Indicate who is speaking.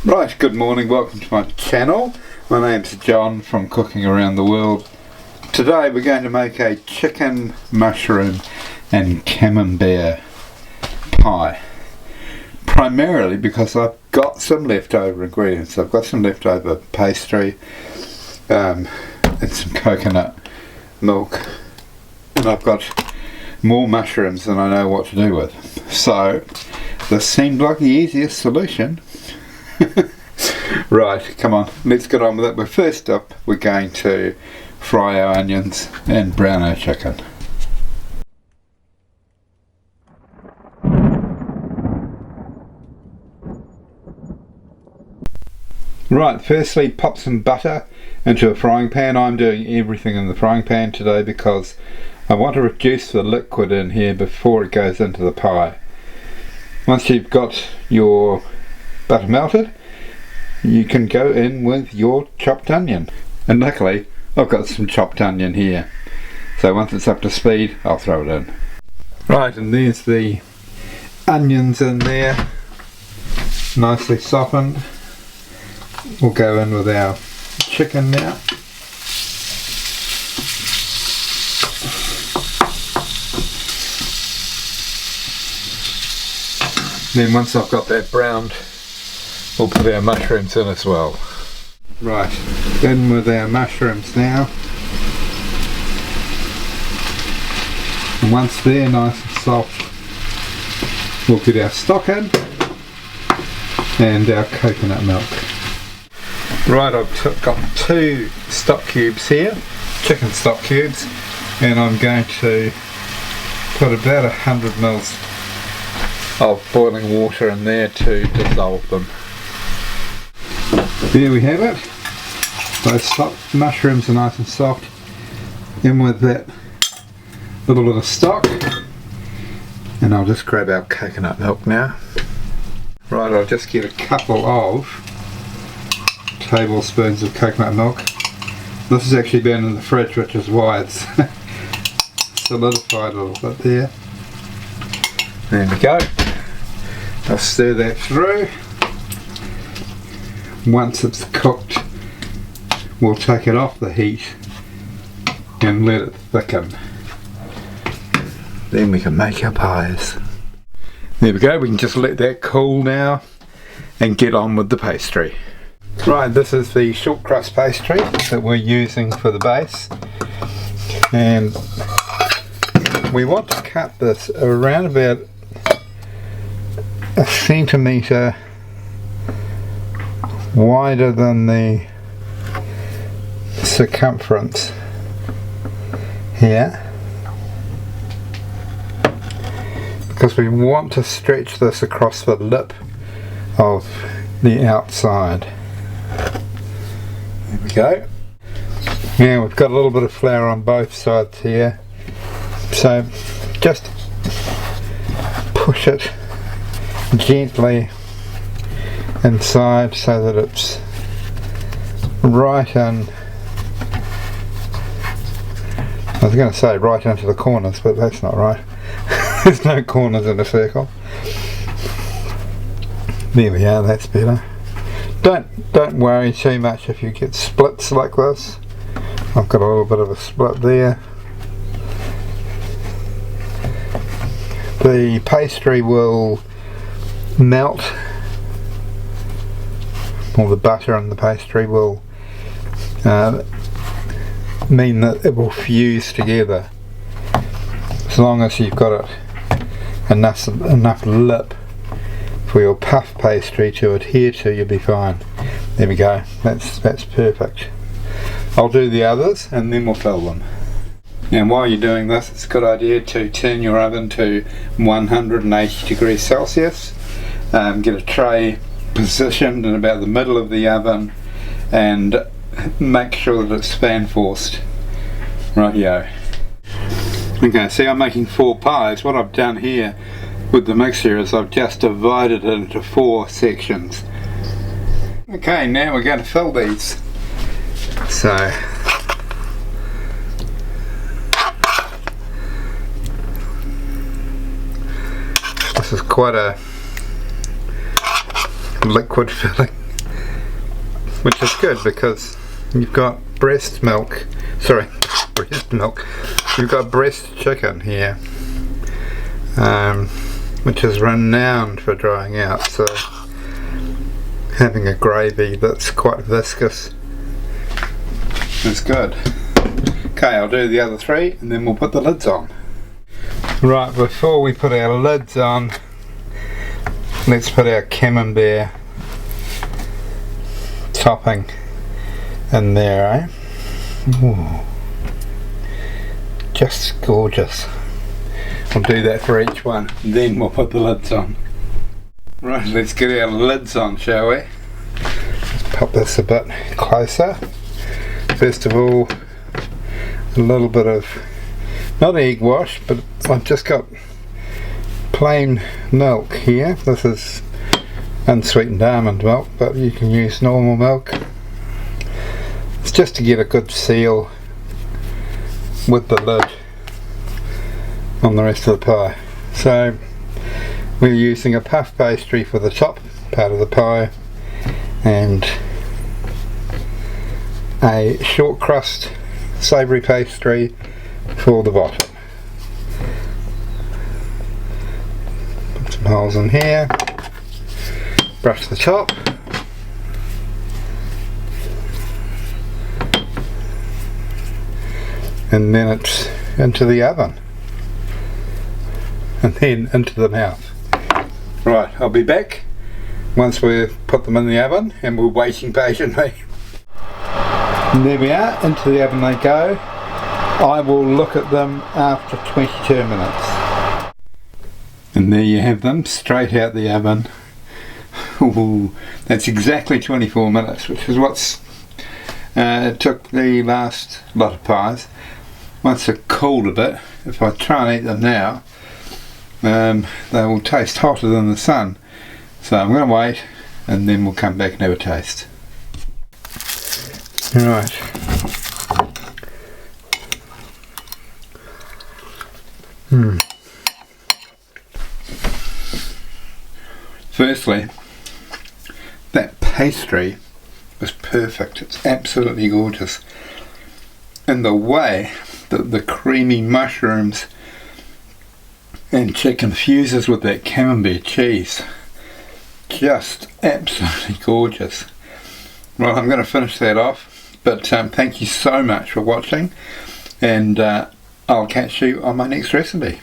Speaker 1: Right, good morning, welcome to my channel. My name's John from Cooking Around the World. Today we're going to make a chicken, mushroom and camembert pie. Primarily because I've got some leftover ingredients. I've got some leftover pastry and some coconut milk, and I've got more mushrooms than I know what to do with. So this seemed like the easiest solution. Right, come on, let's get on with it. But first up, we're going to fry our onions and brown our chicken. Right, firstly pop some butter into a frying pan. I'm doing everything in the frying pan today because I want to reduce the liquid in here before it goes into the pie. Once you've got your butter melted, you can go in with your chopped onion, and luckily I've got some chopped onion here, so once it's up to speed I'll throw it in. Right, and there's the onions in there, nicely softened. We'll go in with our chicken now. Then once I've got that browned, we'll put our mushrooms in as well. Right, in with our mushrooms now. And once they're nice and soft, we'll get our stock in and our coconut milk. Right, I've got 2 stock cubes here, chicken stock cubes, and I'm going to put about 100 mils of boiling water in there to dissolve them. There we have it. Those mushrooms are nice and soft. In with that little bit of stock, and I'll just grab our coconut milk now. Right, I'll just get a couple of tablespoons of coconut milk. This has actually been in the fridge, which is why it's solidified a little bit there. There we go. I'll stir that through. Once it's cooked, we'll take it off the heat and let it thicken. Then we can make our pies. There we go, we can just let that cool now and get on with the pastry. Right, this is the short crust pastry that we're using for the base, and we want to cut this around about a centimetre wider than the circumference here, because we want to stretch this across the lip of the outside. There we go. Now we've got a little bit of flour on both sides here, so just push it gently inside so that it's right in. I was going to say right into the corners, but that's not right. There's no corners in a circle. There we are, that's better. Don't worry too much if you get splits like this. I've got a little bit of a split there. The pastry will melt, or the butter and the pastry will mean that it will fuse together. As long as you've got it enough lip for your puff pastry to adhere to, you'll be fine. There we go, that's perfect. I'll do the others and then we'll fill them. And while you're doing this, it's a good idea to turn your oven to 180 degrees Celsius. Get a tray positioned in about the middle of the oven and make sure that it's fan forced. Rightio. Okay, see, I'm making 4 pies. What I've done here with the mixture is I've just divided it into 4 sections. Okay, now we're going to fill these. So this is quite a liquid filling. which is good because you've got breast milk, you've got breast chicken here, which is renowned for drying out, so having a gravy that's quite viscous is good. Okay, I'll do the other three and then we'll put the lids on. Right, before we put our lids on, let's put our Camembert topping in there, eh? Ooh. Just gorgeous. I'll do that for each one, then we'll put the lids on. Right, let's get our lids on, shall we? Let's pop this a bit closer. First of all, a little bit of, not egg wash, but I've just got plain milk here. This is unsweetened almond milk, but you can use normal milk. It's just to get a good seal with the lid on the rest of the pie. So we're using a puff pastry for the top part of the pie and a short crust savoury pastry for the bottom. Put some holes in here, brush the top, and then it's into the oven and then into the mouth. Right, I'll be back once we've put them in the oven and we're waiting patiently. And there we are, into the oven they go. I will look at them after 22 minutes. And there you have them, straight out the oven. Ooh, that's exactly 24 minutes, which is what's it took the last lot of pies. Once they're cooled a bit, if I try and eat them now, they will taste hotter than the sun. So I'm going to wait and then we'll come back and have a taste. Right. Firstly, that pastry was perfect. It's absolutely gorgeous. And the way that the creamy mushrooms and chicken fuses with that Camembert cheese, just absolutely gorgeous. Well, I'm going to finish that off, but thank you so much for watching, and I'll catch you on my next recipe.